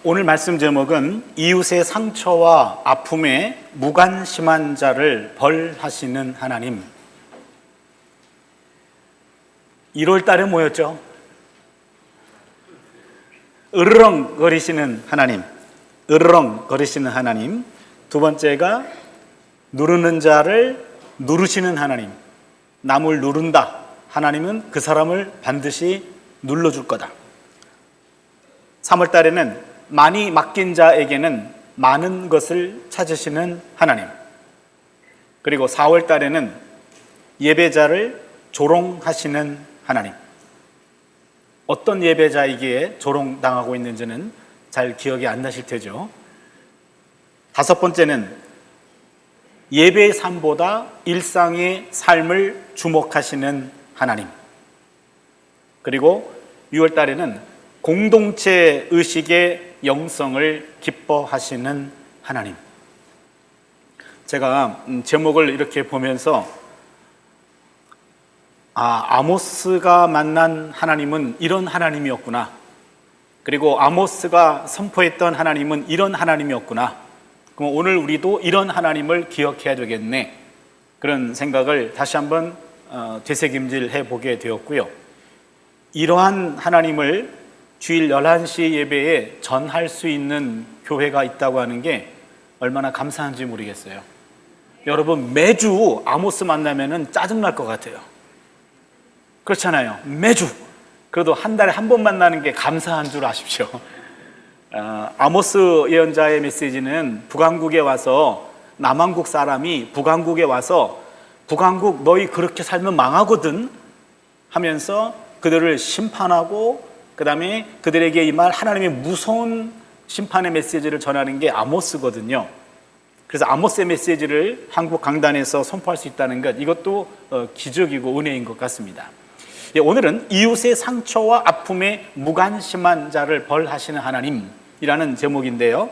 오늘 말씀 제목은 이웃의 상처와 아픔에 무관심한 자를 벌하시는 하나님. 1월 달에 뭐였죠? 으르렁거리시는 하나님. 으르렁거리시는 하나님. 두 번째가 누르는 자를 누르시는 하나님. 남을 누른다. 하나님은 그 사람을 반드시 눌러줄 거다. 3월 달에는 많이 맡긴 자에게는 많은 것을 찾으시는 하나님. 그리고 4월 달에는 예배자를 조롱하시는 하나님. 어떤 예배자이기에 조롱당하고 있는지는 잘 기억이 안 나실 테죠. 5번째는 예배의 삶보다 일상의 삶을 주목하시는 하나님. 그리고 6월 달에는 공동체 의식의 영성을 기뻐하시는 하나님. 제가 제목을 이렇게 보면서 아모스가 만난 하나님은 이런 하나님이었구나. 그리고 아모스가 선포했던 하나님은 이런 하나님이었구나. 그럼 오늘 우리도 이런 하나님을 기억해야 되겠네. 그런 생각을 다시 한번 되새김질해 보게 되었고요. 이러한 하나님을 주일 11시 예배에 전할 수 있는 교회가 있다고 하는 게 얼마나 감사한지 모르겠어요. 여러분, 매주 아모스 만나면은 짜증날 것 같아요. 그렇잖아요. 매주. 그래도 한 달에 한 번 만나는 게 감사한 줄 아십시오. 아모스 예언자의 메시지는 북왕국에 와서, 남왕국 사람이 북왕국에 와서 북왕국 너희 그렇게 살면 망하거든 하면서 그들을 심판하고, 그 다음에 그들에게 임할 하나님의 무서운 심판의 메시지를 전하는 게 아모스거든요. 그래서 아모스의 메시지를 한국 강단에서 선포할 수 있다는 것, 이것도 기적이고 은혜인 것 같습니다. 오늘은 이웃의 상처와 아픔에 무관심한 자를 벌하시는 하나님이라는 제목인데요.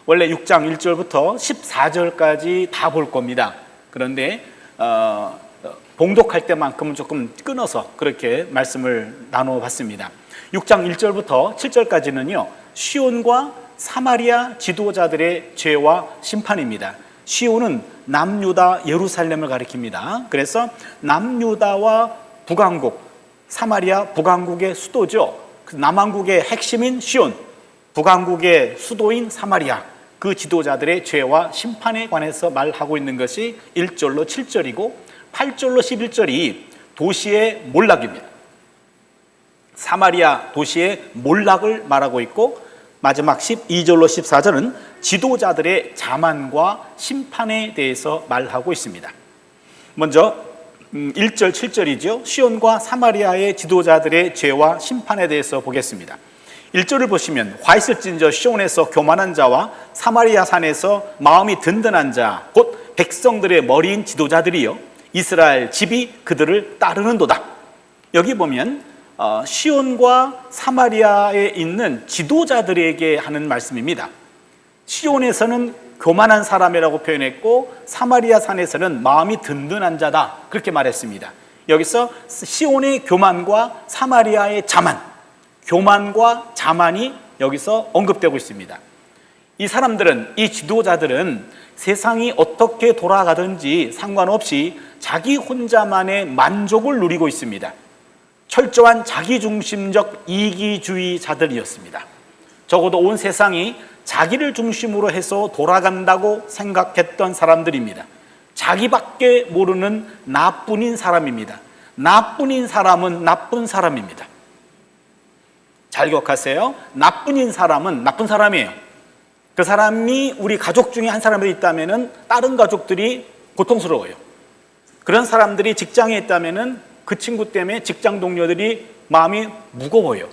원래 6장 1절부터 14절까지 다 볼 겁니다. 그런데 봉독할 때만큼은 조금 끊어서 그렇게 말씀을 나눠봤습니다. 6장 1절부터 7절까지는요, 시온과 사마리아 지도자들의 죄와 심판입니다. 시온은 남유다 예루살렘을 가리킵니다. 그래서 남유다와 북왕국, 사마리아 북왕국의 수도죠. 남왕국의 핵심인 시온, 북왕국의 수도인 사마리아, 그 지도자들의 죄와 심판에 관해서 말하고 있는 것이 1절로 7절이고 8절로 11절이 도시의 몰락입니다. 사마리아 도시의 몰락을 말하고 있고, 마지막 12절로 14절은 지도자들의 자만과 심판에 대해서 말하고 있습니다. 먼저 1절 7절이죠. 시온과 사마리아의 지도자들의 죄와 심판에 대해서 보겠습니다. 1절을 보시면, 화 있을진저 시온에서 교만한 자와 사마리아 산에서 마음이 든든한 자, 곧 백성들의 머리인 지도자들이요, 이스라엘 집이 그들을 따르는도다. 여기 보면 시온과 사마리아에 있는 지도자들에게 하는 말씀입니다. 시온에서는 교만한 사람이라고 표현했고, 사마리아 산에서는 마음이 든든한 자다, 그렇게 말했습니다. 여기서 시온의 교만과 사마리아의 자만, 교만과 자만이 여기서 언급되고 있습니다. 이 사람들은, 이 지도자들은 세상이 어떻게 돌아가든지 상관없이 자기 혼자만의 만족을 누리고 있습니다. 철저한 자기중심적 이기주의자들이었습니다. 적어도 온 세상이 자기를 중심으로 해서 돌아간다고 생각했던 사람들입니다. 자기밖에 모르는 나뿐인 사람입니다. 나뿐인 사람은 나쁜 사람입니다. 잘 기억하세요. 나뿐인 사람은 나쁜 사람이에요. 그 사람이 우리 가족 중에 한 사람이 있다면 다른 가족들이 고통스러워요. 그런 사람들이 직장에 있다면 그 친구 때문에 직장 동료들이 마음이 무거워요.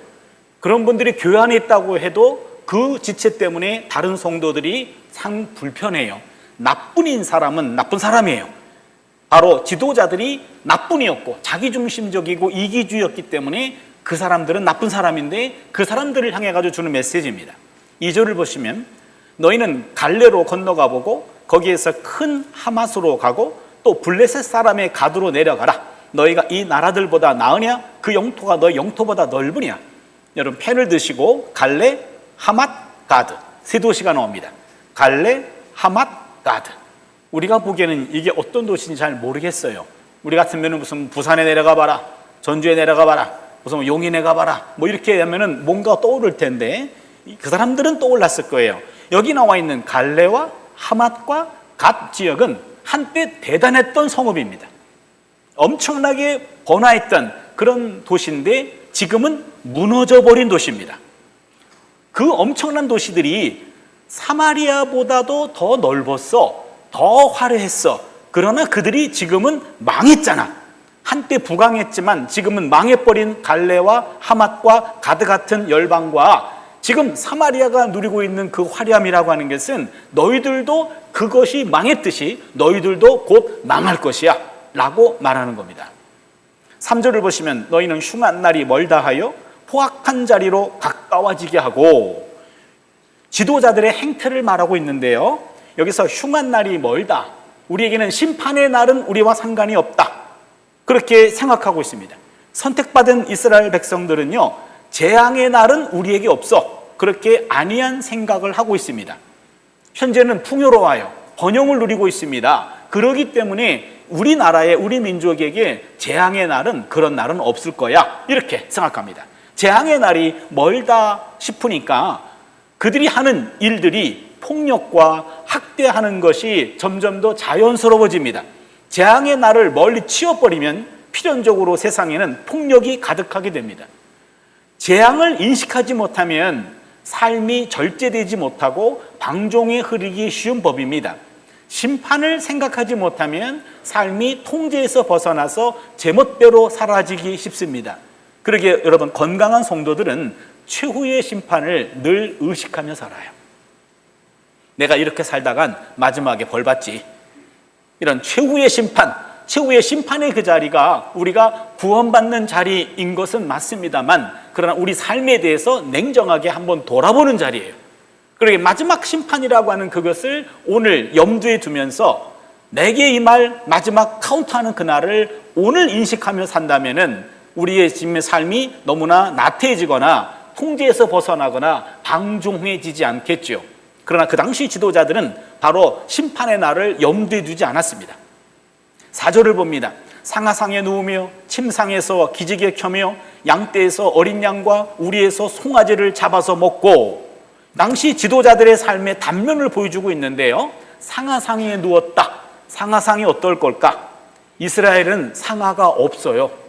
그런 분들이 교회 안에 있다고 해도 그 지체 때문에 다른 성도들이 상 불편해요. 나뿐인 사람은 나쁜 사람이에요. 바로 지도자들이 나뿐이었고 자기중심적이고 이기주의였기 때문에 그 사람들은 나쁜 사람인데, 그 사람들을 향해 가지고 주는 메시지입니다. 2절을 보시면, 너희는 갈레로 건너가 보고 거기에서 큰 하맛으로 가고 또 블레셋 사람의 가두로 내려가라. 너희가 이 나라들보다 나으냐? 그 영토가 너희 영토보다 넓으냐? 여러분, 펜을 드시고 갈레, 하맛, 가드. 세 도시가 나옵니다. 갈레, 하맛, 가드. 우리가 보기에는 이게 어떤 도시인지 잘 모르겠어요. 우리 같으면 무슨 부산에 내려가 봐라, 전주에 내려가 봐라, 무슨 용인에 가봐라, 뭐 이렇게 하면은 뭔가 떠오를 텐데 그 사람들은 떠올랐을 거예요. 여기 나와 있는 갈레와 하맛과 갓 지역은 한때 대단했던 성읍입니다. 엄청나게 번화했던 그런 도시인데 지금은 무너져버린 도시입니다. 그 엄청난 도시들이 사마리아보다도 더 넓었어, 더 화려했어. 그러나 그들이 지금은 망했잖아. 한때 부강했지만 지금은 망해버린 갈레와 하맛과 가드 같은 열방과 지금 사마리아가 누리고 있는 그 화려함이라고 하는 것은 너희들도 그것이 망했듯이 너희들도 곧 망할 것이야 라고 말하는 겁니다. 3절을 보시면 너희는 흉한 날이 멀다 하여 포악한 자리로 가까워지게 하고, 지도자들의 행태를 말하고 있는데요, 여기서 흉한 날이 멀다, 우리에게는 심판의 날은 우리와 상관이 없다, 그렇게 생각하고 있습니다. 선택받은 이스라엘 백성들은요, 재앙의 날은 우리에게 없어, 그렇게 안이한 생각을 하고 있습니다. 현재는 풍요로워요. 번영을 누리고 있습니다. 그러기 때문에 우리나라의 우리 민족에게 재앙의 날은, 그런 날은 없을 거야, 이렇게 생각합니다. 재앙의 날이 멀다 싶으니까 그들이 하는 일들이 폭력과 학대하는 것이 점점 더 자연스러워집니다. 재앙의 날을 멀리 치워버리면 필연적으로 세상에는 폭력이 가득하게 됩니다. 재앙을 인식하지 못하면 삶이 절제되지 못하고 방종에 흐르기 쉬운 법입니다. 심판을 생각하지 못하면 삶이 통제에서 벗어나서 제멋대로 사라지기 쉽습니다. 그러기에 여러분, 건강한 성도들은 최후의 심판을 늘 의식하며 살아요. 내가 이렇게 살다간 마지막에 벌 받지. 이런 최후의 심판, 최후의 심판의 그 자리가 우리가 구원받는 자리인 것은 맞습니다만, 그러나 우리 삶에 대해서 냉정하게 한번 돌아보는 자리예요. 그러게 마지막 심판이라고 하는 그것을 오늘 염두에 두면서 내게 이 말 마지막 카운트하는 그날을 오늘 인식하며 산다면은 우리의 지금의 삶이 너무나 나태해지거나 통제에서 벗어나거나 방종해지지 않겠죠. 그러나 그 당시 지도자들은 바로 심판의 날을 염두에 두지 않았습니다. 4절을 봅니다. 상하상에 누우며 침상에서 기지개 켜며 양떼에서 어린 양과 우리에서 송아지를 잡아서 먹고, 당시 지도자들의 삶의 단면을 보여주고 있는데요, 상하상에 누웠다. 상하상이 어떨 걸까? 이스라엘은 상하가 없어요.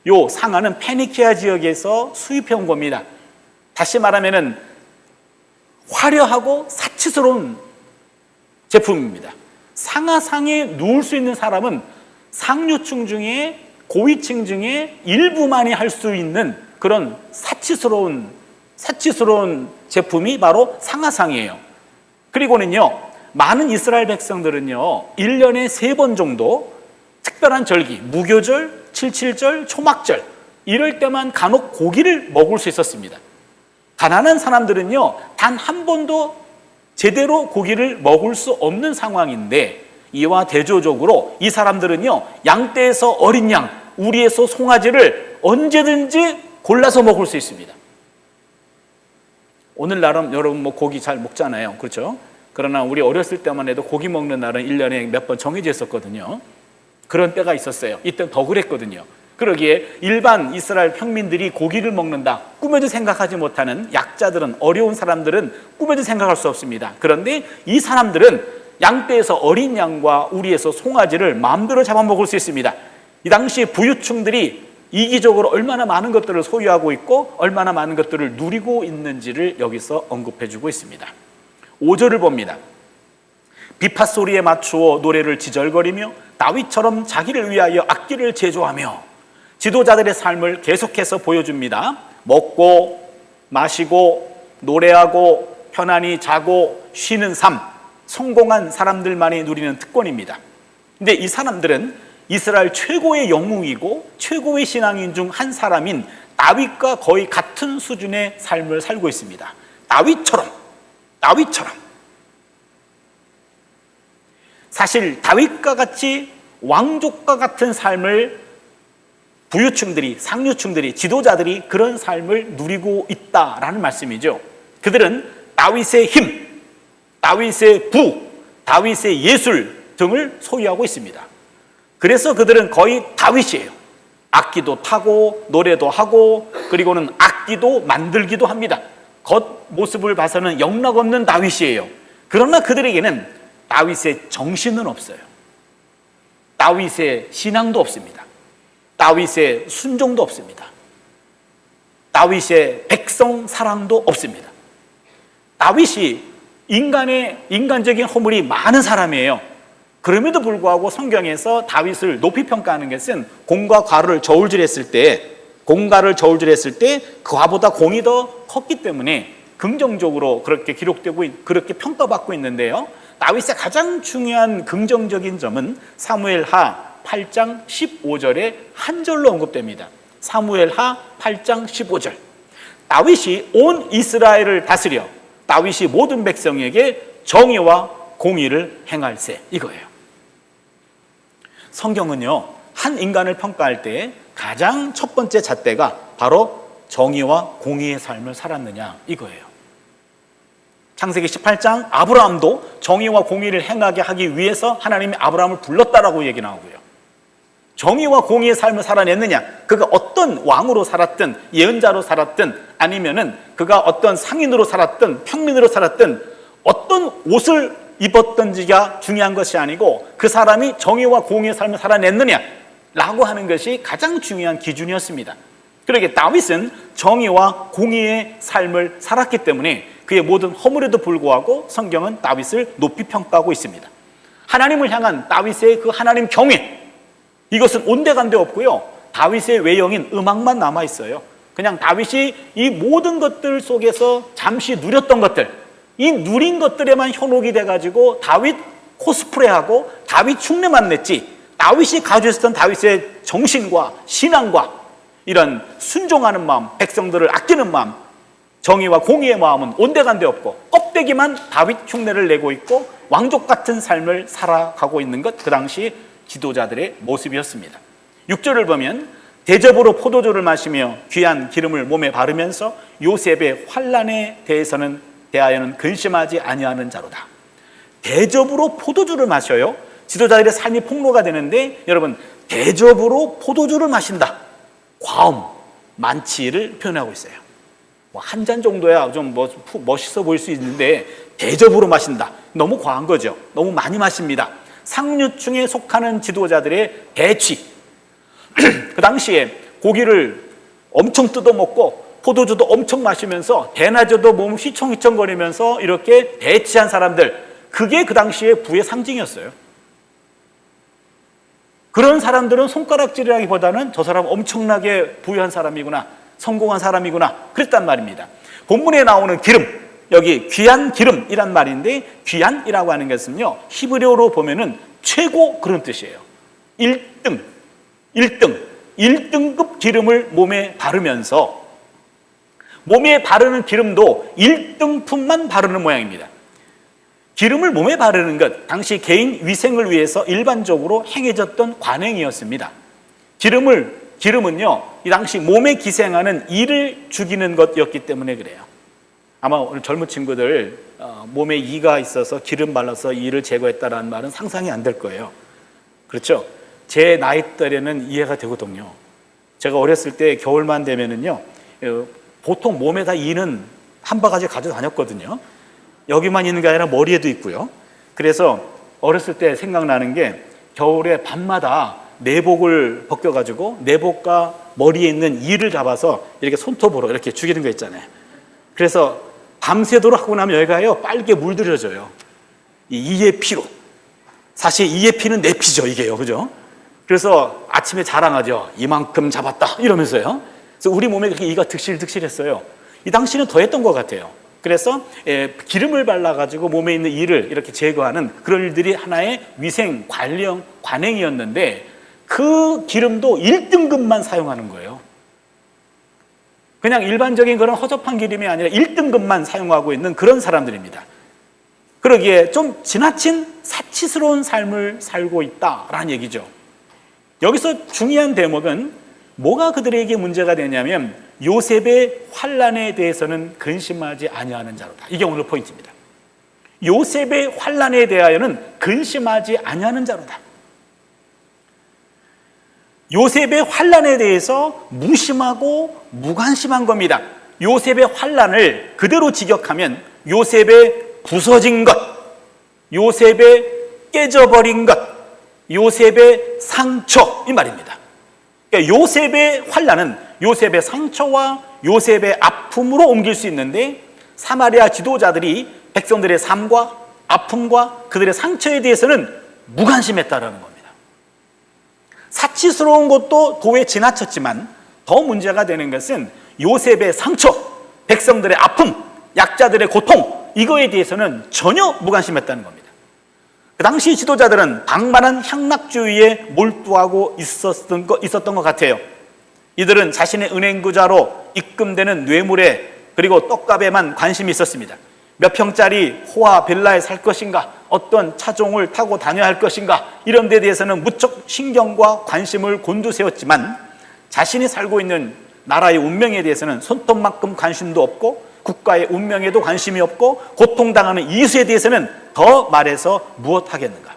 요 상하는 페니키아 지역에서 수입해 온 겁니다. 다시 말하면은 화려하고 사치스러운 제품입니다. 상하상에 누울 수 있는 사람은 상류층 중에, 고위층 중에 일부만이 할 수 있는 그런 사치스러운 제품이 바로 상하상이에요. 그리고는요, 많은 이스라엘 백성들은요, 1년에 3번 정도 특별한 절기, 무교절, 77절, 초막절, 이럴 때만 간혹 고기를 먹을 수 있었습니다. 가난한 사람들은요, 단 한 번도 제대로 고기를 먹을 수 없는 상황인데, 이와 대조적으로 이 사람들은요, 양떼에서 어린 양, 우리에서 송아지를 언제든지 골라서 먹을 수 있습니다. 오늘날은 여러분 뭐 고기 잘 먹잖아요, 그렇죠? 그러나 우리 어렸을 때만 해도 고기 먹는 날은 1년에 몇 번 정해져 있었거든요. 그런 때가 있었어요. 이때 더 그랬거든요. 그러기에 일반 이스라엘 평민들이 고기를 먹는다, 꿈에도 생각하지 못하는 약자들은, 어려운 사람들은 꿈에도 생각할 수 없습니다. 그런데 이 사람들은 양떼에서 어린 양과 우리에서 송아지를 마음대로 잡아먹을 수 있습니다. 이 당시 부유층들이 이기적으로 얼마나 많은 것들을 소유하고 있고 얼마나 많은 것들을 누리고 있는지를 여기서 언급해주고 있습니다. 5절을 봅니다. 비파 소리에 맞추어 노래를 지절거리며 다윗처럼 자기를 위하여 악기를 제조하며, 지도자들의 삶을 계속해서 보여줍니다. 먹고 마시고 노래하고 편안히 자고 쉬는 삶, 성공한 사람들만이 누리는 특권입니다. 근데 이 사람들은 이스라엘 최고의 영웅이고 최고의 신앙인 중 한 사람인 다윗과 거의 같은 수준의 삶을 살고 있습니다. 다윗처럼. 사실 다윗과 같이 왕족과 같은 삶을 부유층들이, 상류층들이, 지도자들이 그런 삶을 누리고 있다라는 말씀이죠. 그들은 다윗의 힘, 다윗의 부, 다윗의 예술 등을 소유하고 있습니다. 그래서 그들은 거의 다윗이에요. 악기도 타고 노래도 하고 그리고는 악기도 만들기도 합니다. 겉모습을 봐서는 영락없는 다윗이에요. 그러나 그들에게는 다윗의 정신은 없어요. 다윗의 신앙도 없습니다. 다윗의 순종도 없습니다. 다윗의 백성 사랑도 없습니다. 다윗이 인간적인 허물이 많은 사람이에요. 그럼에도 불구하고 성경에서 다윗을 높이 평가하는 것은 공과 과를 저울질했을 때 그와보다 공이 더 컸기 때문에 긍정적으로 그렇게 기록되고 그렇게 평가받고 있는데요. 다윗의 가장 중요한 긍정적인 점은 사무엘하 8장 15절에 한 절로 언급됩니다. 사무엘하 8장 15절. 다윗이 온 이스라엘을 다스려 다윗이 모든 백성에게 정의와 공의를 행할세, 이거예요. 성경은요, 한 인간을 평가할 때 가장 첫 번째 잣대가 바로 정의와 공의의 삶을 살았느냐, 이거예요. 창세기 18장 아브라함도 정의와 공의를 행하게 하기 위해서 하나님이 아브라함을 불렀다라고 얘기 나오고요. 정의와 공의의 삶을 살아냈느냐, 그가 어떤 왕으로 살았든 예언자로 살았든 아니면은 그가 어떤 상인으로 살았든 평민으로 살았든 어떤 옷을 입었던지가 중요한 것이 아니고 그 사람이 정의와 공의의 삶을 살아냈느냐라고 하는 것이 가장 중요한 기준이었습니다. 그러기에 다윗은 정의와 공의의 삶을 살았기 때문에 그의 모든 허물에도 불구하고 성경은 다윗을 높이 평가하고 있습니다. 하나님을 향한 다윗의 그 하나님 경외, 이것은 온데간데 없고요. 다윗의 외형인 음악만 남아있어요. 그냥 다윗이 이 모든 것들 속에서 잠시 누렸던 것들, 이 누린 것들에만 현혹이 돼가지고 다윗 코스프레하고 다윗 흉내만 냈지, 다윗이 가지고 있었던 다윗의 정신과 신앙과 이런 순종하는 마음, 백성들을 아끼는 마음, 정의와 공의의 마음은 온데간데 없고 껍데기만 다윗 흉내를 내고 있고 왕족 같은 삶을 살아가고 있는 것, 그 당시 지도자들의 모습이었습니다. 6절을 보면 대접으로 포도주를 마시며 귀한 기름을 몸에 바르면서 요셉의 환난에 대하여는 근심하지 아니하는 자로다. 대접으로 포도주를 마셔요. 지도자들의 삶이 폭로가 되는데 여러분, 대접으로 포도주를 마신다, 과음, 만취를 표현하고 있어요. 한 잔 정도야 좀 멋있어 보일 수 있는데 대접으로 마신다, 너무 과한 거죠. 너무 많이 마십니다. 상류층에 속하는 지도자들의 대취. 그 당시에 고기를 엄청 뜯어먹고 포도주도 엄청 마시면서 대낮에도 몸 휘청휘청거리면서 이렇게 대취한 사람들, 그게 그 당시에 부의 상징이었어요. 그런 사람들은 손가락질이라기보다는 저 사람 엄청나게 부유한 사람이구나, 성공한 사람이구나, 그랬단 말입니다. 본문에 나오는 기름, 여기 귀한 기름이란 말인데 귀한이라고 하는 것은요, 히브리어로 보면은 최고, 그런 뜻이에요. 1등급 기름을 몸에 바르면서, 몸에 바르는 기름도 1등품만 바르는 모양입니다. 기름을 몸에 바르는 것, 당시 개인 위생을 위해서 일반적으로 행해졌던 관행이었습니다. 기름은요, 이 당시 몸에 기생하는 이를 죽이는 것이었기 때문에 그래요. 아마 오늘 젊은 친구들 몸에 이가 있어서 기름 발라서 이를 제거했다라는 말은 상상이 안 될 거예요. 그렇죠? 제 나이 때에는 이해가 되거든요. 제가 어렸을 때 겨울만 되면은요, 보통 몸에다 이는 한 바가지 가지고 다녔거든요. 여기만 있는 게 아니라 머리에도 있고요. 그래서 어렸을 때 생각나는 게 겨울에 밤마다 내복을 벗겨가지고 내복과 머리에 있는 이를 잡아서 이렇게 손톱으로 이렇게 죽이는 거 있잖아요. 그래서 밤새도록 하고 나면 여기가요, 빨개 물들여져요. 이 이의 피로. 사실 이의 피는 내 피죠, 이게요. 그죠? 그래서 아침에 자랑하죠. 이만큼 잡았다, 이러면서요. 그래서 우리 몸에 그렇게 이가 득실득실했어요. 이 당시는 더 했던 것 같아요. 그래서 기름을 발라가지고 몸에 있는 이를 이렇게 제거하는 그런 일들이 하나의 위생 관행이었는데 그 기름도 1등급만 사용하는 거예요. 그냥 일반적인 그런 허접한 기름이 아니라 1등급만 사용하고 있는 그런 사람들입니다. 그러기에 좀 지나친 사치스러운 삶을 살고 있다라는 얘기죠. 여기서 중요한 대목은 뭐가 그들에게 문제가 되냐면 요셉의 환난에 대해서는 근심하지 아니하는 자로다. 이게 오늘 포인트입니다. 요셉의 환난에 대하여는 근심하지 아니하는 자로다. 요셉의 환난에 대해서 무심하고 무관심한 겁니다. 요셉의 환난을 그대로 직역하면 요셉의 부서진 것, 요셉의 깨져버린 것, 요셉의 상처, 이 말입니다. 그러니까 요셉의 환난은 요셉의 상처와 요셉의 아픔으로 옮길 수 있는데, 사마리아 지도자들이 백성들의 삶과 아픔과 그들의 상처에 대해서는 무관심했다라는 겁니다. 사치스러운 것도 도에 지나쳤지만 더 문제가 되는 것은 요셉의 상처, 백성들의 아픔, 약자들의 고통, 이거에 대해서는 전혀 무관심했다는 겁니다. 그 당시 지도자들은 방만한 향락주의에 몰두하고 있었던 것 같아요. 이들은 자신의 은행구자로 입금되는 뇌물에 그리고 떡값에만 관심이 있었습니다. 몇 평짜리 호화 빌라에 살 것인가, 어떤 차종을 타고 다녀야 할 것인가, 이런 데 대해서는 무척 신경과 관심을 곤두세웠지만 자신이 살고 있는 나라의 운명에 대해서는 손톱만큼 관심도 없고 국가의 운명에도 관심이 없고 고통당하는 이웃에 대해서는 더 말해서 무엇하겠는가.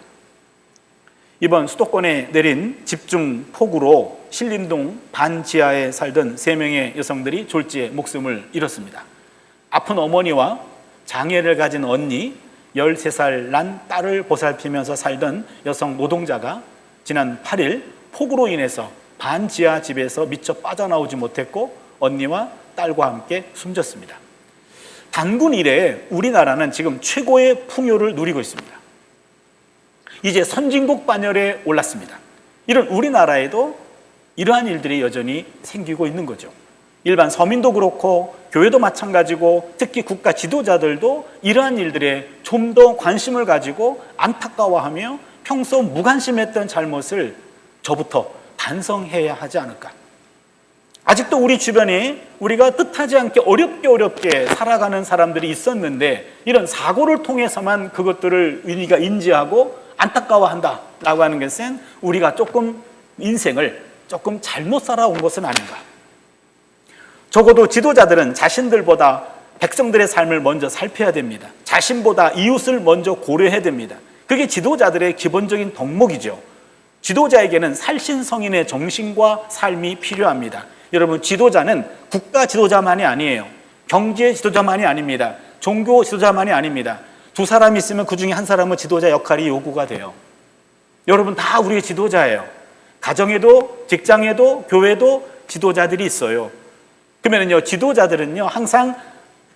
이번 수도권에 내린 집중 폭우로 신림동 반지하에 살던 3명의 여성들이 졸지에 목숨을 잃었습니다. 아픈 어머니와 장애를 가진 언니, 13살 난 딸을 보살피면서 살던 여성 노동자가 지난 8일 폭우로 인해서 반지하 집에서 미처 빠져나오지 못했고 언니와 딸과 함께 숨졌습니다. 단군 이래 우리나라는 지금 최고의 풍요를 누리고 있습니다. 이제 선진국 반열에 올랐습니다. 이런 우리나라에도 이러한 일들이 여전히 생기고 있는 거죠. 일반 서민도 그렇고 교회도 마찬가지고 특히 국가 지도자들도 이러한 일들에 좀 더 관심을 가지고 안타까워하며 평소 무관심했던 잘못을 저부터 반성해야 하지 않을까. 아직도 우리 주변에 우리가 뜻하지 않게 어렵게 살아가는 사람들이 있었는데 이런 사고를 통해서만 그것들을 우리가 인지하고 안타까워한다라고 하는 것은 우리가 조금 인생을 조금 잘못 살아온 것은 아닌가. 적어도 지도자들은 자신들보다 백성들의 삶을 먼저 살펴야 됩니다. 자신보다 이웃을 먼저 고려해야 됩니다. 그게 지도자들의 기본적인 덕목이죠. 지도자에게는 살신성인의 정신과 삶이 필요합니다. 여러분, 지도자는 국가 지도자만이 아니에요. 경제 지도자만이 아닙니다. 종교 지도자만이 아닙니다. 두 사람이 있으면 그 중에 한 사람은 지도자 역할이 요구가 돼요. 여러분, 다 우리의 지도자예요. 가정에도 직장에도 교회도 지도자들이 있어요. 그러면요, 지도자들은요 항상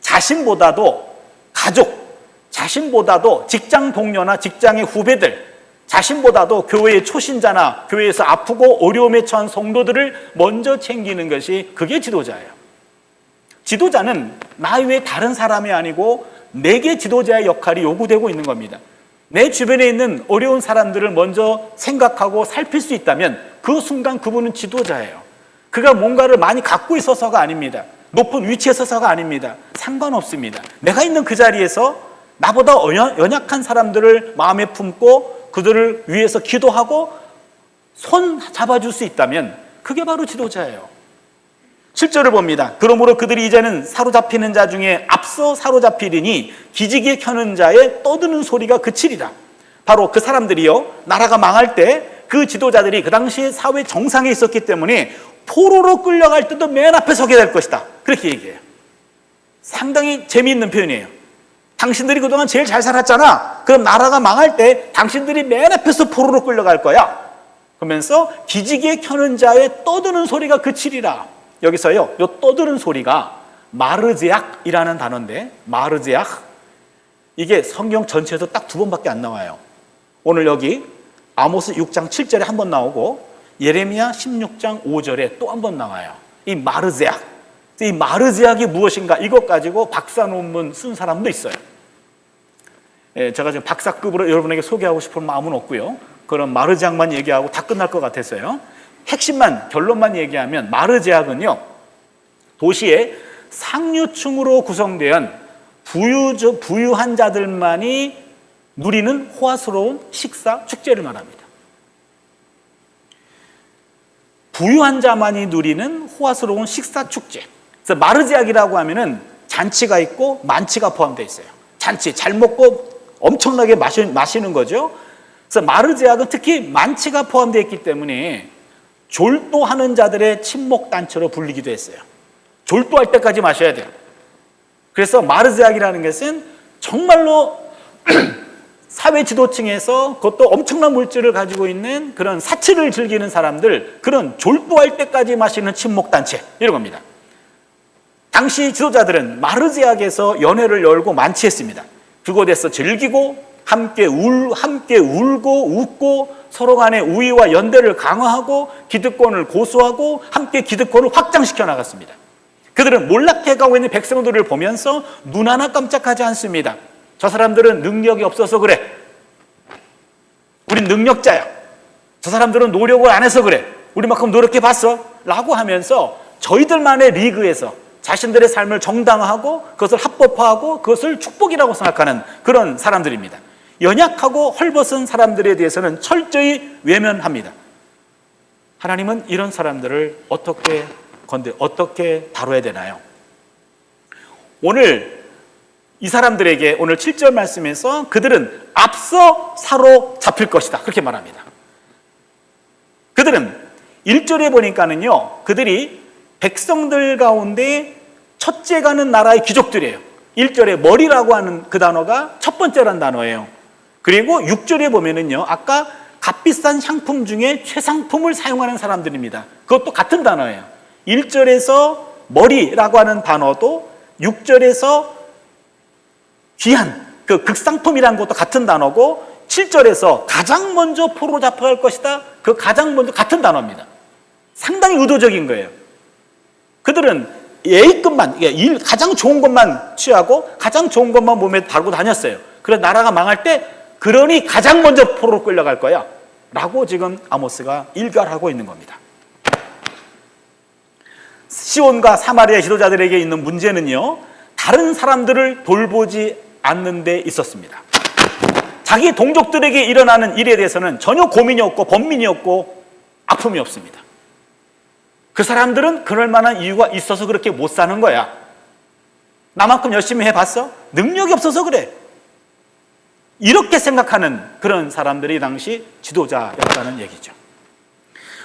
자신보다도 가족, 자신보다도 직장 동료나 직장의 후배들, 자신보다도 교회의 초신자나 교회에서 아프고 어려움에 처한 성도들을 먼저 챙기는 것이 그게 지도자예요. 지도자는 나 외에 다른 사람이 아니고 내게 지도자의 역할이 요구되고 있는 겁니다. 내 주변에 있는 어려운 사람들을 먼저 생각하고 살필 수 있다면 그 순간 그분은 지도자예요. 그가 뭔가를 많이 갖고 있어서가 아닙니다. 높은 위치에 서서가 아닙니다. 상관없습니다. 내가 있는 그 자리에서 나보다 연약한 사람들을 마음에 품고 그들을 위해서 기도하고 손 잡아줄 수 있다면 그게 바로 지도자예요. 7절을 봅니다. 그러므로 그들이 이제는 사로잡히는 자 중에 앞서 사로잡히리니 기지개 켜는 자의 떠드는 소리가 그치리라. 바로 그 사람들이요, 나라가 망할 때 그 지도자들이 그 당시에 사회 정상에 있었기 때문에 포로로 끌려갈 때도 맨 앞에 서게 될 것이다. 그렇게 얘기해요. 상당히 재미있는 표현이에요. 당신들이 그동안 제일 잘 살았잖아. 그럼 나라가 망할 때 당신들이 맨 앞에서 포로로 끌려갈 거야. 그러면서 기지개 켜는 자의 떠드는 소리가 그치리라. 여기서요, 이 떠드는 소리가 마르제악이라는 단어인데, 마르제악, 이게 성경 전체에서 딱 2번밖에 안 나와요. 오늘 여기 아모스 6장 7절에 한 번 나오고 예레미야 16장 5절에 또 한 번 나와요. 이 마르제악, 이 마르제악이 무엇인가, 이것 가지고 박사 논문 쓴 사람도 있어요. 제가 지금 박사급으로 여러분에게 소개하고 싶은 마음은 없고요. 그런 마르제악만 얘기하고 다 끝날 것 같았어요. 핵심만, 결론만 얘기하면 마르제악은요, 도시의 상류층으로 구성된 부유한 자들만이 누리는 호화스러운 식사 축제를 말합니다. 부유한 자만이 누리는 호화스러운 식사 축제. 그래서 마르지약이라고 하면은 잔치가 있고 만치가 포함되어 있어요. 잔치, 잘 먹고 엄청나게 마시는 거죠. 그래서 마르지약은 특히 만치가 포함되어 있기 때문에 졸도하는 자들의 친목단체로 불리기도 했어요. 졸도할 때까지 마셔야 돼요. 그래서 마르지약이라는 것은 정말로 사회 지도층에서 그것도 엄청난 물질을 가지고 있는 그런 사치를 즐기는 사람들, 그런 졸도할 때까지 마시는 친목단체, 이런 겁니다. 당시 지도자들은 마르지약에서 연회를 열고 만취했습니다. 그곳에서 즐기고 함께 울고 웃고 서로 간의 우위와 연대를 강화하고 기득권을 고수하고 함께 기득권을 확장시켜 나갔습니다. 그들은 몰락해가고 있는 백성들을 보면서 눈 하나 깜짝하지 않습니다. 저 사람들은 능력이 없어서 그래. 우린 능력자야. 저 사람들은 노력을 안 해서 그래. 우리만큼 노력해봤어. 라고 하면서 저희들만의 리그에서 자신들의 삶을 정당화하고 그것을 합법화하고 그것을 축복이라고 생각하는 그런 사람들입니다. 연약하고 헐벗은 사람들에 대해서는 철저히 외면합니다. 하나님은 이런 사람들을 어떻게 다뤄야 되나요? 오늘 이 사람들에게 오늘 7절 말씀에서 그들은 앞서 사로잡힐 것이다, 그렇게 말합니다. 그들은 1절에 보니까는요, 그들이 백성들 가운데 첫째 가는 나라의 귀족들이에요. 1절에 머리라고 하는 그 단어가 첫 번째란 단어예요. 그리고 6절에 보면은요, 아까 값비싼 향품 중에 최상품을 사용하는 사람들입니다. 그것도 같은 단어예요. 1절에서 머리라고 하는 단어도 6절에서 귀한 그 극상품이라는 것도 같은 단어고 7절에서 가장 먼저 포로로 잡혀갈 것이다, 그 가장 먼저 같은 단어입니다. 상당히 의도적인 거예요. 그들은 A급만, 가장 좋은 것만 취하고 가장 좋은 것만 몸에 달고 다녔어요. 그래서 나라가 망할 때 그러니 가장 먼저 포로로 끌려갈 거야 라고 지금 아모스가 일갈하고 있는 겁니다. 시온과 사마리아 지도자들에게 있는 문제는요, 다른 사람들을 돌보지 않는 데 있었습니다. 자기 동족들에게 일어나는 일에 대해서는 전혀 고민이 없고 번민이 없고 아픔이 없습니다. 그 사람들은 그럴 만한 이유가 있어서 그렇게 못 사는 거야. 나만큼 열심히 해봤어? 능력이 없어서 그래. 이렇게 생각하는 그런 사람들이 당시 지도자였다는 얘기죠.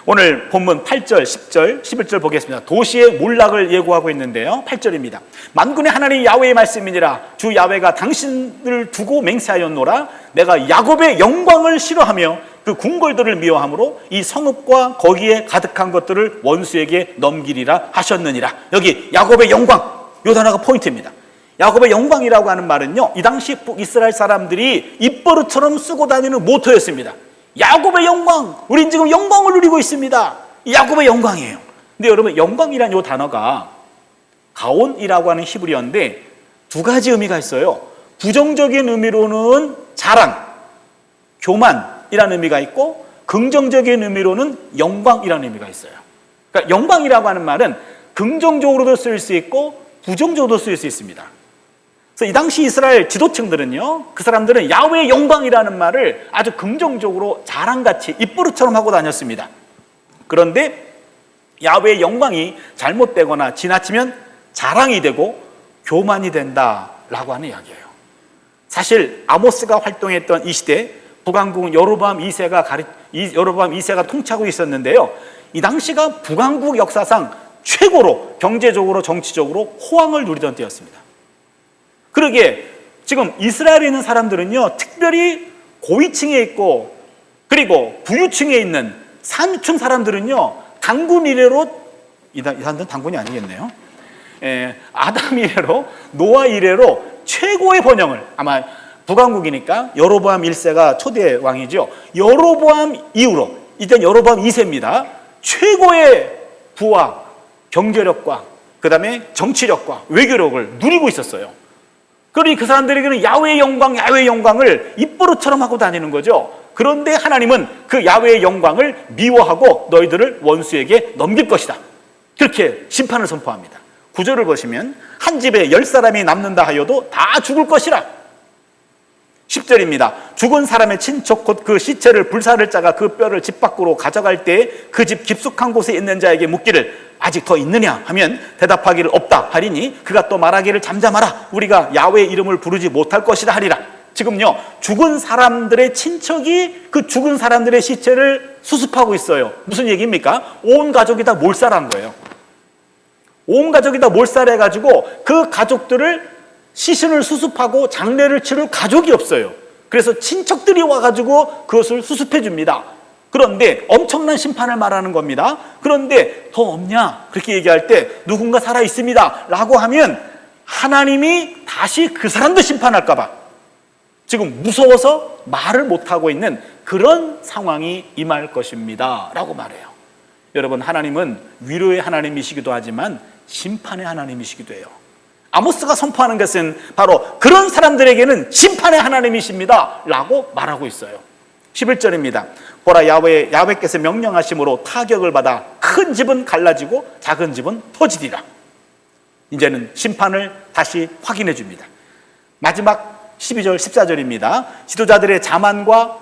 오늘 본문 8절, 10절, 11절 보겠습니다. 도시의 몰락을 예고하고 있는데요. 8절입니다. 만군의 하나님 야훼의 말씀이니라. 주 야훼가 당신을 두고 맹세하였노라. 내가 야곱의 영광을 싫어하며 그 궁궐들을 미워함으로 이 성읍과 거기에 가득한 것들을 원수에게 넘기리라 하셨느니라. 여기 야곱의 영광, 이 단어가 포인트입니다. 야곱의 영광이라고 하는 말은요, 이 당시 북이스라엘 사람들이 입버릇처럼 쓰고 다니는 모토였습니다. 야곱의 영광, 우린 지금 영광을 누리고 있습니다. 야곱의 영광이에요. 근데 여러분, 영광이라는 이 단어가 가온이라고 하는 히브리어인데 두 가지 의미가 있어요. 부정적인 의미로는 자랑, 교만이라는 의미가 있고, 긍정적인 의미로는 영광이라는 의미가 있어요. 그러니까 영광이라고 하는 말은 긍정적으로도 쓰일 수 있고 부정적으로도 쓰일 수 있습니다. 그래서 이 당시 이스라엘 지도층들은요, 그 사람들은 야훼의 영광이라는 말을 아주 긍정적으로 자랑같이 입버릇처럼 하고 다녔습니다. 그런데 야훼의 영광이 잘못되거나 지나치면 자랑이 되고 교만이 된다라고 하는 이야기예요. 사실 아모스가 활동했던 이 시대, 북왕국은 여로보암 2세가 통치하고 있었는데요, 이 당시가 북왕국 역사상 최고로 경제적으로 정치적으로 호황을 누리던 때였습니다. 그러기에 지금 이스라엘에 있는 사람들은요, 특별히 고위층에 있고 그리고 부유층에 있는 상류층 사람들은요, 당군 이래로, 이 사람들은 당군이 아니겠네요, 아담 이래로, 노아 이래로 최고의 번영을, 아마 북왕국이니까 여로보암 1세가 초대 왕이죠. 여로보암 이후로, 이젠 여로보암 2세입니다. 최고의 부와 경제력과 그 다음에 정치력과 외교력을 누리고 있었어요. 그러니 그 사람들에게는 야훼의 영광을 입버릇처럼 하고 다니는 거죠. 그런데 하나님은 그 야훼의 영광을 미워하고 너희들을 원수에게 넘길 것이다, 그렇게 심판을 선포합니다. 9절을 보시면 한 집에 10사람이 남는다 하여도 다 죽을 것이라. 10절입니다. 죽은 사람의 친척 곧 그 시체를 불사를 짜가 그 뼈를 집 밖으로 가져갈 때 그 집 깊숙한 곳에 있는 자에게 묻기를 아직 더 있느냐 하면 대답하기를 없다 하리니 그가 또 말하기를 잠잠하라 우리가 야훼의 이름을 부르지 못할 것이다 하리라. 지금요 죽은 사람들의 친척이 그 죽은 사람들의 시체를 수습하고 있어요. 무슨 얘기입니까? 온 가족이 다 몰살한 거예요. 온 가족이 다 몰살해가지고 그 가족들을 시신을 수습하고 장례를 치를 가족이 없어요. 그래서 친척들이 와가지고 그것을 수습해 줍니다. 그런데 엄청난 심판을 말하는 겁니다. 그런데 더 없냐? 그렇게 얘기할 때 누군가 살아있습니다 라고 하면 하나님이 다시 그 사람도 심판할까 봐 지금 무서워서 말을 못하고 있는 그런 상황이 임할 것입니다 라고 말해요. 여러분, 하나님은 위로의 하나님이시기도 하지만 심판의 하나님이시기도 해요. 아모스가 선포하는 것은 바로 그런 사람들에게는 심판의 하나님이십니다 라고 말하고 있어요. 11절입니다. 보라, 야훼께서 명령하심으로 타격을 받아 큰 집은 갈라지고 작은 집은 터지리라. 이제는 심판을 다시 확인해 줍니다. 마지막 12절 14절입니다. 지도자들의 자만과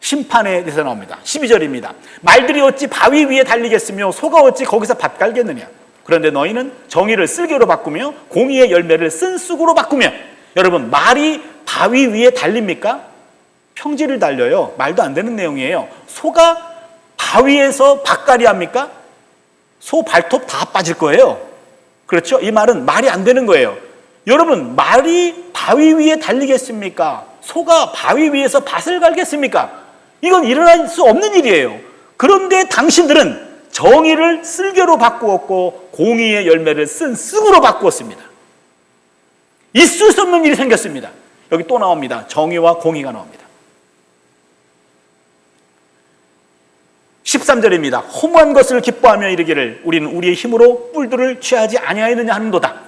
심판에 대해서 나옵니다. 12절입니다. 말들이 어찌 바위 위에 달리겠으며 소가 어찌 거기서 밥 갈겠느냐. 그런데 너희는 정의를 쓸개로 바꾸며 공의의 열매를 쓴 쑥으로 바꾸며. 여러분, 말이 바위 위에 달립니까? 평지를 달려요. 말도 안 되는 내용이에요. 소가 바위에서 밭갈이 합니까? 소 발톱 다 빠질 거예요. 그렇죠? 이 말은 말이 안 되는 거예요. 여러분, 말이 바위 위에 달리겠습니까? 소가 바위 위에서 밭을 갈겠습니까? 이건 일어날 수 없는 일이에요. 그런데 당신들은 정의를 쓸개로 바꾸었고 공의의 열매를 쓴 쑥으로 바꾸었습니다. 있을 수 없는 일이 생겼습니다. 여기 또 나옵니다. 정의와 공의가 나옵니다. 13절입니다. 허무한 것을 기뻐하며 이르기를 우리는 우리의 힘으로 뿔들을 취하지 아니하였느냐 하는도다.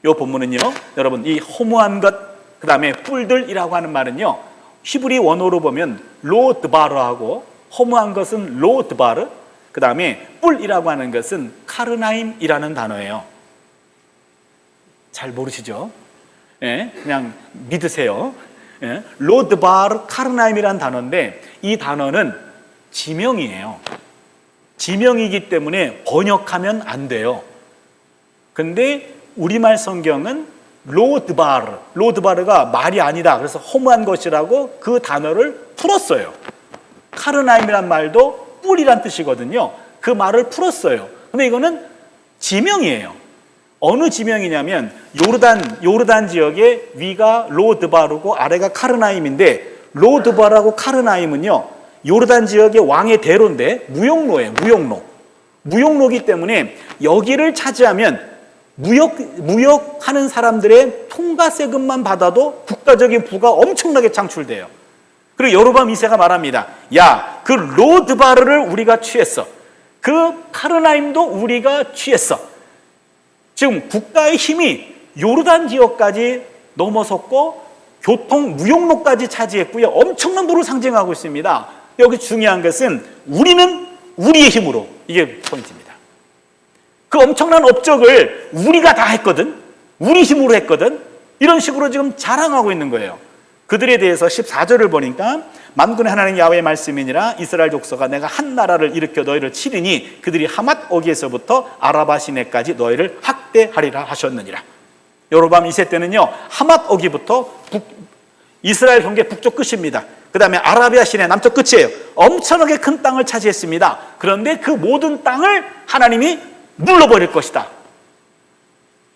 이 본문은요, 여러분, 이 허무한 것, 그 다음에 뿔들이라고 하는 말은요, 히브리 원어로 보면 로드바르하고, 허무한 것은 로드바르, 그 다음에 뿔이라고 하는 것은 카르나임이라는 단어예요. 잘 모르시죠? 예, 그냥 믿으세요. 예, 로드바르 카르나임이라는 단어인데 이 단어는 지명이에요. 지명이기 때문에 번역하면 안 돼요. 근데 우리말 성경은 로드바르가 말이 아니다. 그래서 허무한 것이라고 그 단어를 풀었어요. 카르나임이란 말도 뿔이란 뜻이거든요. 그 말을 풀었어요. 근데 이거는 지명이에요. 어느 지명이냐면 요르단 지역의 위가 로드바르고 아래가 카르나임인데 로드바르하고 카르나임은요 요르단 지역의 왕의 대로인데 무역로예요. 무역로기 때문에 여기를 차지하면 무역하는 사람들의 통과세금만 받아도 국가적인 부가 엄청나게 창출돼요. 그리고 여로보암 2세가 말합니다. 야, 그 로드바르를 우리가 취했어. 그 카르나임도 우리가 취했어. 지금 국가의 힘이 요르단 지역까지 넘어섰고 교통 무역로까지 차지했고요. 엄청난 부를 상징하고 있습니다. 여기 중요한 것은 우리는 우리의 힘으로, 이게 포인트입니다. 그 엄청난 업적을 우리가 다 했거든. 우리 힘으로 했거든. 이런 식으로 지금 자랑하고 있는 거예요. 그들에 대해서 14절을 보니까 만군의 하나님 야훼의 말씀이니라 이스라엘 족속아 내가 한 나라를 일으켜 너희를 치르니 그들이 하맛 어기에서부터 아라바 시내까지 너희를 학대하리라 하셨느니라. 여로보암 2세 때는요 하맛 어기부터 이스라엘 경계 북쪽 끝입니다. 그 다음에 아라비아 시내 남쪽 끝이에요. 엄청나게 큰 땅을 차지했습니다. 그런데 그 모든 땅을 하나님이 눌러버릴 것이다.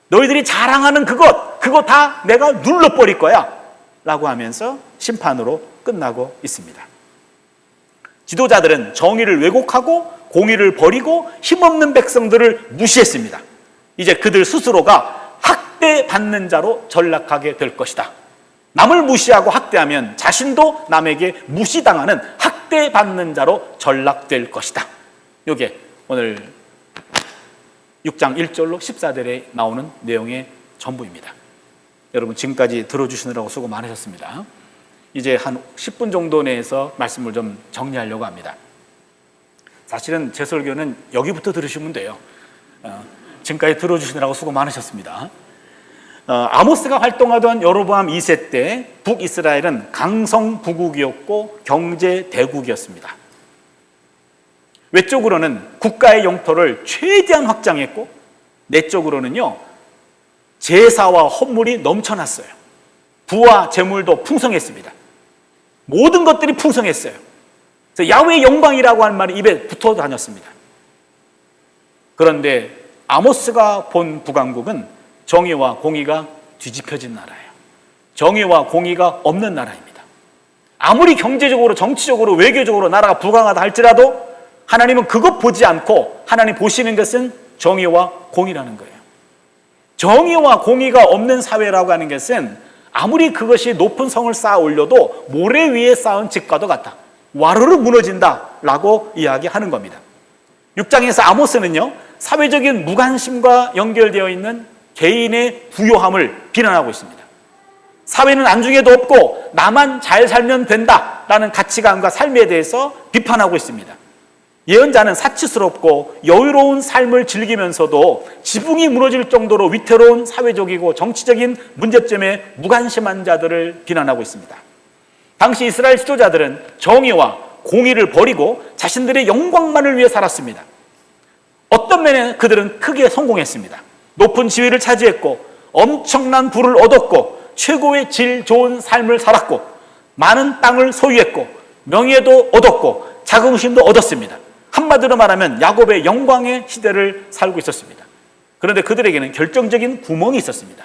너희들이 자랑하는 그것 다 내가 눌러버릴 거야 라고 하면서 심판으로 끝나고 있습니다. 지도자들은 정의를 왜곡하고 공의를 버리고 힘없는 백성들을 무시했습니다. 이제 그들 스스로가 학대받는 자로 전락하게 될 것이다. 남을 무시하고 학대하면 자신도 남에게 무시당하는 학대받는 자로 전락될 것이다. 이게 오늘 6장 1절로 14절에 나오는 내용의 전부입니다. 여러분 지금까지 들어주시느라고 수고 많으셨습니다. 이제 한 10분 정도 내에서 말씀을 좀 정리하려고 합니다. 사실은 제 설교는 여기부터 들으시면 돼요. 지금까지 들어주시느라고 수고 많으셨습니다. 아모스가 활동하던 여로보암 2세 때 북이스라엘은 강성부국이었고 경제 대국이었습니다. 외적으로는 국가의 영토를 최대한 확장했고 내적으로는요 제사와 헌물이 넘쳐났어요. 부와 재물도 풍성했습니다. 모든 것들이 풍성했어요. 그래서 야훼의 영광이라고 하는 말이 입에 붙어 다녔습니다. 그런데 아모스가 본 북왕국은 정의와 공의가 뒤집혀진 나라예요. 정의와 공의가 없는 나라입니다. 아무리 경제적으로, 정치적으로, 외교적으로 나라가 부강하다 할지라도 하나님은 그것 보지 않고 하나님 보시는 것은 정의와 공의라는 거예요. 정의와 공의가 없는 사회라고 하는 것은 아무리 그것이 높은 성을 쌓아 올려도 모래 위에 쌓은 집과도 같다. 와르르 무너진다라고 이야기하는 겁니다. 6장에서 아모스는요 사회적인 무관심과 연결되어 있는 개인의 부요함을 비난하고 있습니다. 사회는 안중에도 없고 나만 잘 살면 된다라는 가치관과 삶에 대해서 비판하고 있습니다. 예언자는 사치스럽고 여유로운 삶을 즐기면서도 지붕이 무너질 정도로 위태로운 사회적이고 정치적인 문제점에 무관심한 자들을 비난하고 있습니다. 당시 이스라엘 지도자들은 정의와 공의를 버리고 자신들의 영광만을 위해 살았습니다. 어떤 면에 그들은 크게 성공했습니다. 높은 지위를 차지했고 엄청난 부를 얻었고 최고의 질 좋은 삶을 살았고 많은 땅을 소유했고 명예도 얻었고 자긍심도 얻었습니다. 한마디로 말하면 야곱의 영광의 시대를 살고 있었습니다. 그런데 그들에게는 결정적인 구멍이 있었습니다.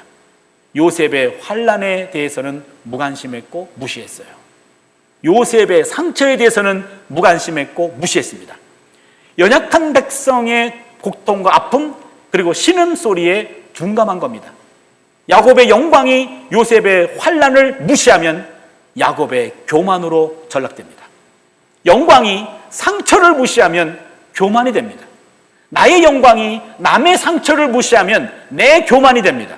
요셉의 환난에 대해서는 무관심했고 무시했어요. 요셉의 상처에 대해서는 무관심했고 무시했습니다. 연약한 백성의 고통과 아픔 그리고 신음소리에 둔감한 겁니다. 야곱의 영광이 요셉의 환난을 무시하면 야곱의 교만으로 전락됩니다. 영광이 상처를 무시하면 교만이 됩니다. 나의 영광이 남의 상처를 무시하면 내 교만이 됩니다.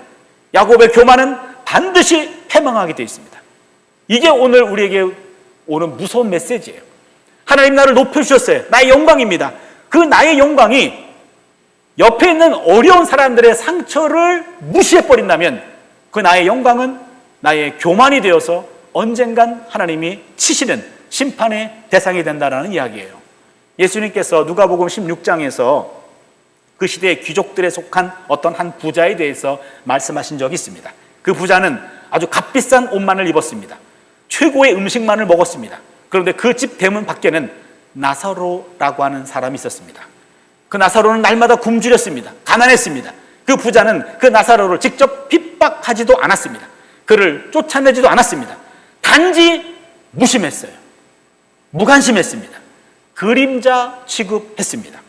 야곱의 교만은 반드시 패망하게 되어 있습니다. 이게 오늘 우리에게 오는 무서운 메시지예요. 하나님 나를 높여주셨어요. 나의 영광입니다. 그 나의 영광이 옆에 있는 어려운 사람들의 상처를 무시해버린다면 그 나의 영광은 나의 교만이 되어서 언젠간 하나님이 치시는 심판의 대상이 된다는 이야기예요. 예수님께서 누가복음 16장에서 그 시대의 귀족들에 속한 어떤 한 부자에 대해서 말씀하신 적이 있습니다. 그 부자는 아주 값비싼 옷만을 입었습니다. 최고의 음식만을 먹었습니다. 그런데 그 집 대문 밖에는 나사로라고 하는 사람이 있었습니다. 그 나사로는 날마다 굶주렸습니다. 가난했습니다. 그 부자는 그 나사로를 직접 핍박하지도 않았습니다. 그를 쫓아내지도 않았습니다. 단지 무심했어요. 무관심했습니다. 그림자 취급했습니다.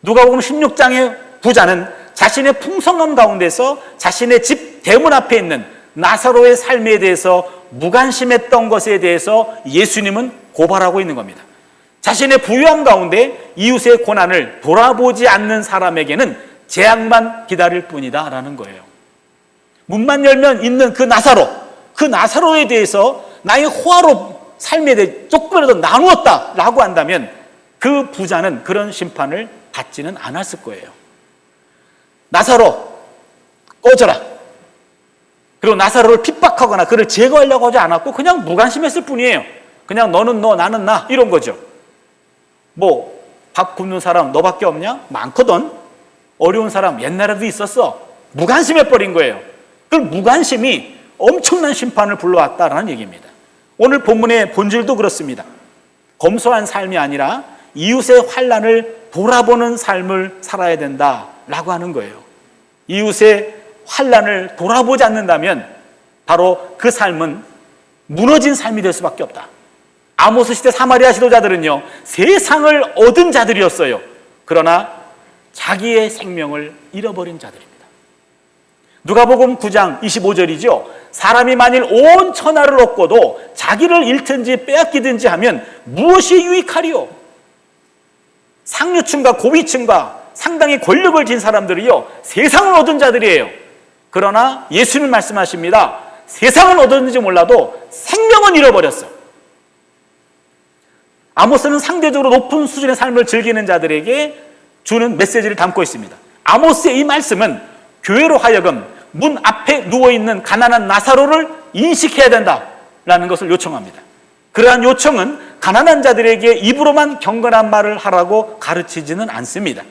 누가복음 16장의 부자는 자신의 풍성함 가운데서 자신의 집 대문 앞에 있는 나사로의 삶에 대해서 무관심했던 것에 대해서 예수님은 고발하고 있는 겁니다. 자신의 부유함 가운데 이웃의 고난을 돌아보지 않는 사람에게는 재앙만 기다릴 뿐이다 라는 거예요. 문만 열면 있는 그 나사로에 대해서 나의 호화로 삶에 대해 조금이라도 나누었다 라고 한다면 그 부자는 그런 심판을 받지는 않았을 거예요. 나사로 꺼져라. 그리고 나사로를 핍박하거나 그를 제거하려고 하지 않았고 그냥 무관심했을 뿐이에요. 그냥 너는 너 나는 나 이런 거죠. 뭐 밥 굶는 사람 너밖에 없냐? 많거든. 어려운 사람 옛날에도 있었어. 무관심해버린 거예요. 그 무관심이 엄청난 심판을 불러왔다라는 얘기입니다. 오늘 본문의 본질도 그렇습니다. 검소한 삶이 아니라 이웃의 환난을 돌아보는 삶을 살아야 된다라고 하는 거예요. 이웃의 환난을 돌아보지 않는다면 바로 그 삶은 무너진 삶이 될 수밖에 없다. 아모스 시대 사마리아 지도자들은요 세상을 얻은 자들이었어요. 그러나 자기의 생명을 잃어버린 자들입니다. 누가복음 9장 25절이죠. 사람이 만일 온 천하를 얻고도 자기를 잃든지 빼앗기든지 하면 무엇이 유익하리요? 상류층과 고위층과 상당히 권력을 쥔 사람들이요 세상을 얻은 자들이에요. 그러나 예수님 말씀하십니다. 세상은 얻었는지 몰라도 생명은 잃어버렸어. 아모스는 상대적으로 높은 수준의 삶을 즐기는 자들에게 주는 메시지를 담고 있습니다. 아모스의 이 말씀은 교회로 하여금 문 앞에 누워있는 가난한 나사로를 인식해야 된다라는 것을 요청합니다. 그러한 요청은 가난한 자들에게 입으로만 경건한 말을 하라고 가르치지는 않습니다.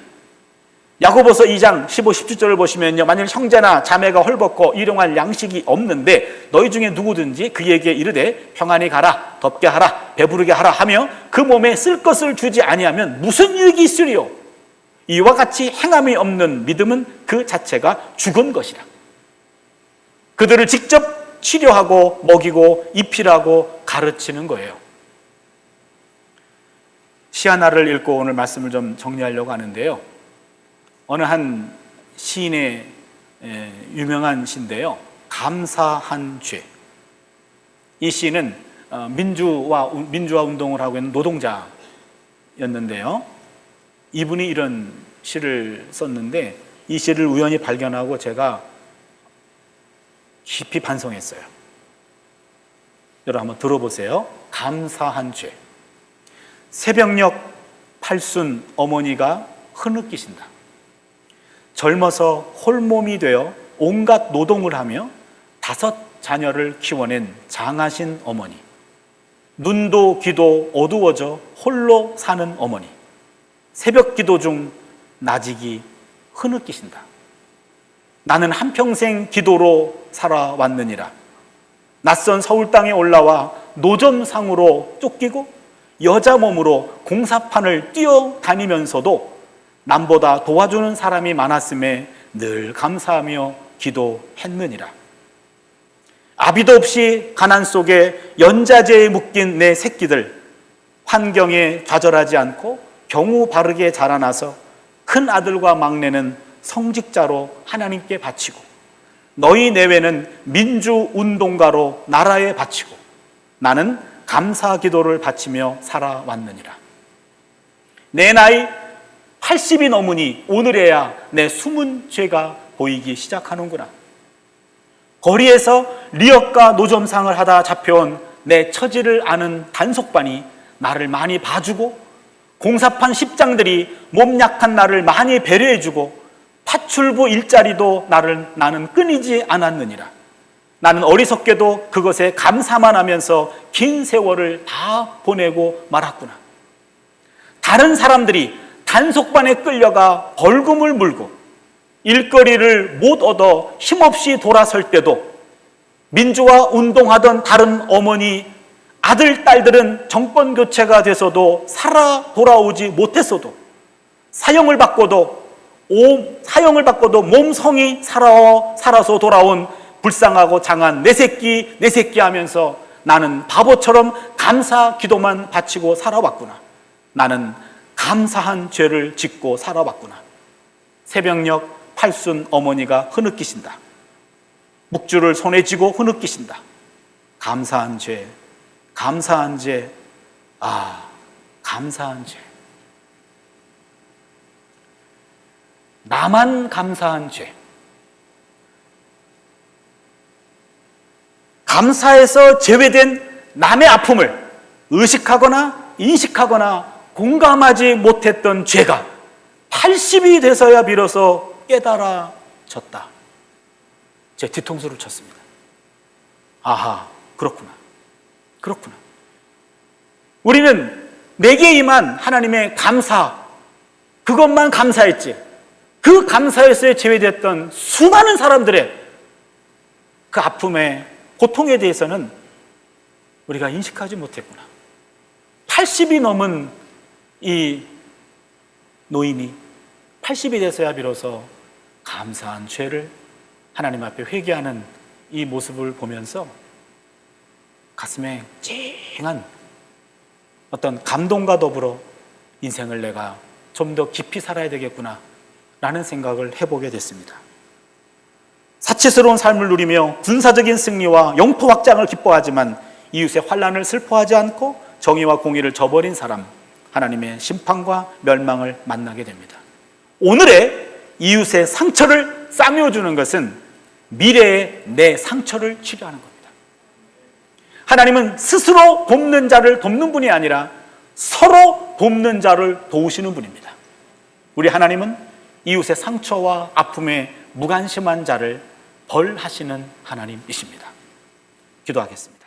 야고보서 2장 15, 17절을 보시면요, 만일 형제나 자매가 헐벗고 일용할 양식이 없는데 너희 중에 누구든지 그에게 이르되 평안히 가라, 덥게 하라, 배부르게 하라 하며 그 몸에 쓸 것을 주지 아니하면 무슨 유익이 있으리요? 이와 같이 행함이 없는 믿음은 그 자체가 죽은 것이라. 그들을 직접 치료하고 먹이고 입히라고 가르치는 거예요. 시 하나를 읽고 오늘 말씀을 좀 정리하려고 하는데요, 어느 한 시인의 유명한 시인데요, 감사한 죄. 이 시인은 민주화 운동을 하고 있는 노동자였는데요, 이분이 이런 시를 썼는데 이 시를 우연히 발견하고 제가 깊이 반성했어요. 여러분 한번 들어보세요. 감사한 죄. 새벽녘 팔순 어머니가 흐느끼신다. 젊어서 홀몸이 되어 온갖 노동을 하며 5 자녀를 키워낸 장하신 어머니. 눈도 귀도 어두워져 홀로 사는 어머니. 새벽 기도 중 나직이 흐느끼신다. 나는 한평생 기도로 살아왔느니라. 낯선 서울 땅에 올라와 노점상으로 쫓기고 여자 몸으로 공사판을 뛰어다니면서도 남보다 도와주는 사람이 많았음에 늘 감사하며 기도했느니라. 아비도 없이 가난 속에 연자제에 묶인 내 새끼들, 환경에 좌절하지 않고 경우 바르게 자라나서 큰 아들과 막내는 성직자로 하나님께 바치고 너희 내외는 민주운동가로 나라에 바치고 나는 감사 기도를 바치며 살아왔느니라. 내 나이 80이 넘으니 오늘에야 내 숨은 죄가 보이기 시작하는구나. 거리에서 리역과 노점상을 하다 잡혀온 내 처지를 아는 단속반이 나를 많이 봐주고 공사판 십장들이 몸 약한 나를 많이 배려해주고 파출부 일자리도 나는 끊이지 않았느니라. 나는 어리석게도 그것에 감사만 하면서 긴 세월을 다 보내고 말았구나. 다른 사람들이 단속반에 끌려가 벌금을 물고 일거리를 못 얻어 힘없이 돌아설 때도 민주화 운동하던 다른 어머니, 아들, 딸들은 정권 교체가 돼서도 살아 돌아오지 못했어도 사형을 받고도 몸성이 살아서 돌아온 불쌍하고 장한 내 새끼 하면서 나는 바보처럼 감사 기도만 바치고 살아왔구나. 나는 감사한 죄를 짓고 살아왔구나. 새벽녘 팔순 어머니가 흐느끼신다. 묵주를 손에 쥐고 흐느끼신다. 감사한 죄, 감사한 죄, 감사한 죄. 나만 감사한 죄. 감사해서 제외된 남의 아픔을 의식하거나 인식하거나 공감하지 못했던 죄가 80이 돼서야 비로소 깨달아졌다. 제 뒤통수를 쳤습니다. 아하, 그렇구나. 우리는 내게 임한 하나님의 감사, 그것만 감사했지, 그 감사에서 제외됐던 수많은 사람들의 그 아픔의 고통에 대해서는 우리가 인식하지 못했구나. 80이 넘은 이 노인이 80이 돼서야 비로소 감사한 죄를 하나님 앞에 회개하는 이 모습을 보면서 가슴에 찡한 어떤 감동과 더불어 인생을 내가 좀 더 깊이 살아야 되겠구나 라는 생각을 해보게 됐습니다. 사치스러운 삶을 누리며 군사적인 승리와 영토 확장을 기뻐하지만 이웃의 환난을 슬퍼하지 않고 정의와 공의를 저버린 사람, 하나님의 심판과 멸망을 만나게 됩니다. 오늘의 이웃의 상처를 싸매어주는 것은 미래의 내 상처를 치료하는 겁니다. 하나님은 스스로 돕는 자를 돕는 분이 아니라 서로 돕는 자를 도우시는 분입니다. 우리 하나님은 이웃의 상처와 아픔에 무관심한 자를 벌하시는 하나님이십니다. 기도하겠습니다.